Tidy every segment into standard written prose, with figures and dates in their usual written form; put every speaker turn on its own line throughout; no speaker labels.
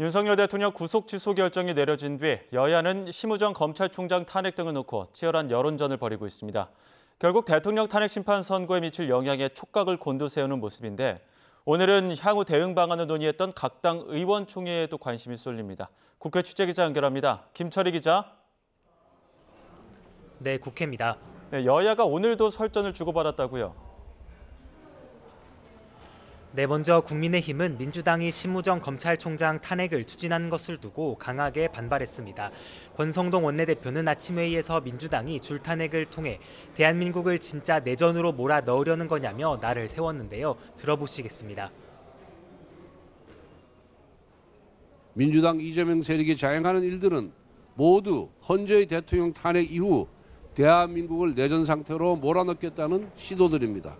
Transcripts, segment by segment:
윤석열 대통령 구속 취소 결정이 내려진 뒤 여야는 심우정 검찰총장 탄핵 등을 놓고 치열한 여론전을 벌이고 있습니다. 결국 대통령 탄핵 심판 선고에 미칠 영향에 촉각을 곤두세우는 모습인데 오늘은 향후 대응 방안을 논의했던 각 당 의원총회에도 관심이 쏠립니다. 국회 취재기자 연결합니다. 김철희 기자.
네, 국회입니다.
네, 여야가 오늘도 설전을 주고받았다고요.
네, 먼저 국민의힘은 민주당이 심우정 검찰총장 탄핵을 추진한 것을 두고 강하게 반발했습니다. 권성동 원내대표는 아침 회의에서 민주당이 줄탄핵을 통해 대한민국을 진짜 내전으로 몰아 넣으려는 거냐며 날을 세웠는데요. 들어보시겠습니다.
민주당 이재명 세력이 자행하는 일들은 모두 헌재의 대통령 탄핵 이후 대한민국을 내전 상태로 몰아넣겠다는 시도들입니다.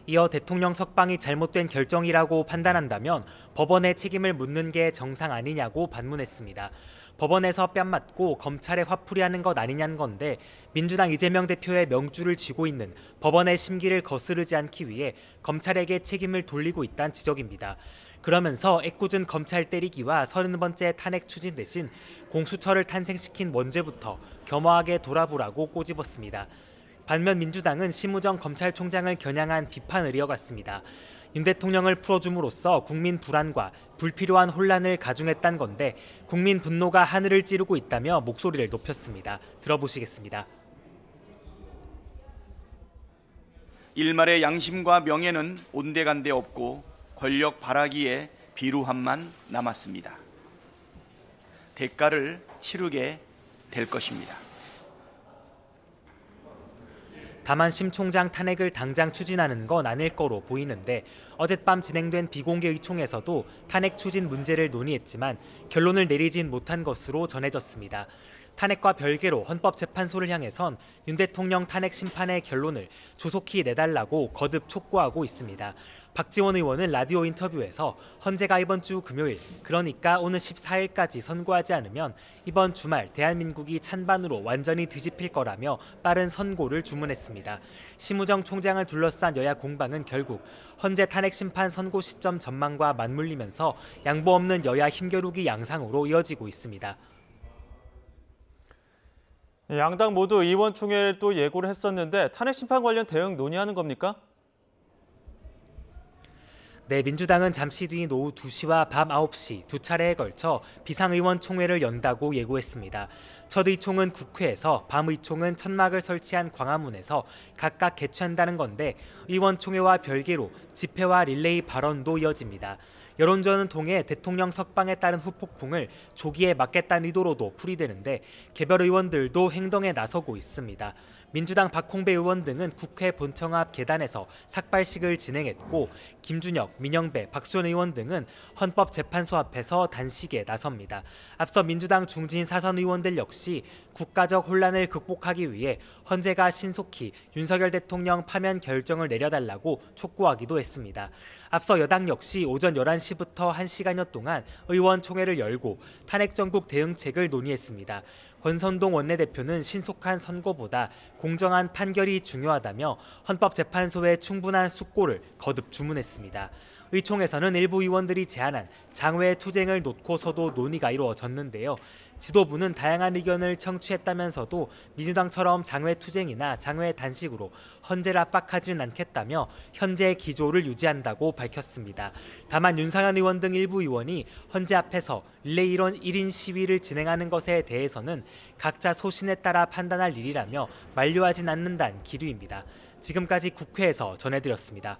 이어 대통령 석방이 잘못된 결정이라고 판단한다면 법원에 책임을 묻는 게 정상 아니냐고 반문했습니다. 법원에서 뺨 맞고 검찰에 화풀이하는 것 아니냐는 건데 민주당 이재명 대표의 명주를 쥐고 있는 법원의 심기를 거스르지 않기 위해 검찰에게 책임을 돌리고 있다는 지적입니다. 그러면서 애꿎은 검찰 때리기와 30번째 탄핵 추진 대신 공수처를 탄생시킨 원죄부터 겸허하게 돌아보라고 꼬집었습니다. 반면 민주당은 심우정 검찰총장을 겨냥한 비판을 이어갔습니다. 윤 대통령을 풀어줌으로써 국민 불안과 불필요한 혼란을 가중했다는 건데 국민 분노가 하늘을 찌르고 있다며 목소리를 높였습니다. 들어보시겠습니다.
일말의 양심과 명예는 온데간데 없고 권력 바라기에 비루함만 남았습니다. 대가를 치르게 될 것입니다.
다만 심 총장 탄핵을 당장 추진하는 건 아닐 거로 보이는데 어젯밤 진행된 비공개 의총에서도 탄핵 추진 문제를 논의했지만 결론을 내리진 못한 것으로 전해졌습니다. 탄핵과 별개로 헌법재판소를 향해선 윤 대통령 탄핵 심판의 결론을 조속히 내달라고 거듭 촉구하고 있습니다. 박지원 의원은 라디오 인터뷰에서 헌재가 이번 주 금요일, 그러니까 오늘 14일까지 선고하지 않으면 이번 주말 대한민국이 찬반으로 완전히 뒤집힐 거라며 빠른 선고를 주문했습니다. 심우정 총장을 둘러싼 여야 공방은 결국 헌재 탄핵 심판 선고 시점 전망과 맞물리면서 양보 없는 여야 힘겨루기 양상으로 이어지고 있습니다.
양당 모두 의원총회를 또 예고를 했었는데 탄핵 심판 관련 대응 논의하는 겁니까?
네, 민주당은 잠시 뒤인 오후 2시와 밤 9시 두 차례에 걸쳐 비상의원총회를 연다고 예고했습니다. 첫 의총은 국회에서, 밤 의총은 천막을 설치한 광화문에서 각각 개최한다는 건데 의원총회와 별개로 집회와 릴레이 발언도 이어집니다. 여론전은 통해 대통령 석방에 따른 후폭풍을 조기에 막겠다는 의도로도 풀이되는데 개별 의원들도 행동에 나서고 있습니다. 민주당 박홍배 의원 등은 국회 본청 앞 계단에서 삭발식을 진행했고 김준혁, 민영배, 박수현 의원 등은 헌법재판소 앞에서 단식에 나섭니다. 앞서 민주당 중진 사선 의원들 역시 국가적 혼란을 극복하기 위해 헌재가 신속히 윤석열 대통령 파면 결정을 내려달라고 촉구하기도 했습니다. 앞서 여당 역시 오전 11시부터 1시간여 동안 의원총회를 열고 탄핵 정국 대응책을 논의했습니다. 권선동 원내대표는 신속한 선고보다 공정한 판결이 중요하다며 헌법재판소에 충분한 숙고를 거듭 주문했습니다. 의총에서는 일부 의원들이 제안한 장외 투쟁을 놓고서도 논의가 이루어졌는데요. 지도부는 다양한 의견을 청취했다면서도 민주당처럼 장외 투쟁이나 장외 단식으로 헌재를 압박하지는 않겠다며 현재 기조를 유지한다고 밝혔습니다. 다만 윤상현 의원 등 일부 의원이 헌재 앞에서 릴레이 1인 시위를 진행하는 것에 대해서는 각자 소신에 따라 판단할 일이라며 만류하진 않는다는 기류입니다. 지금까지 국회에서 전해드렸습니다.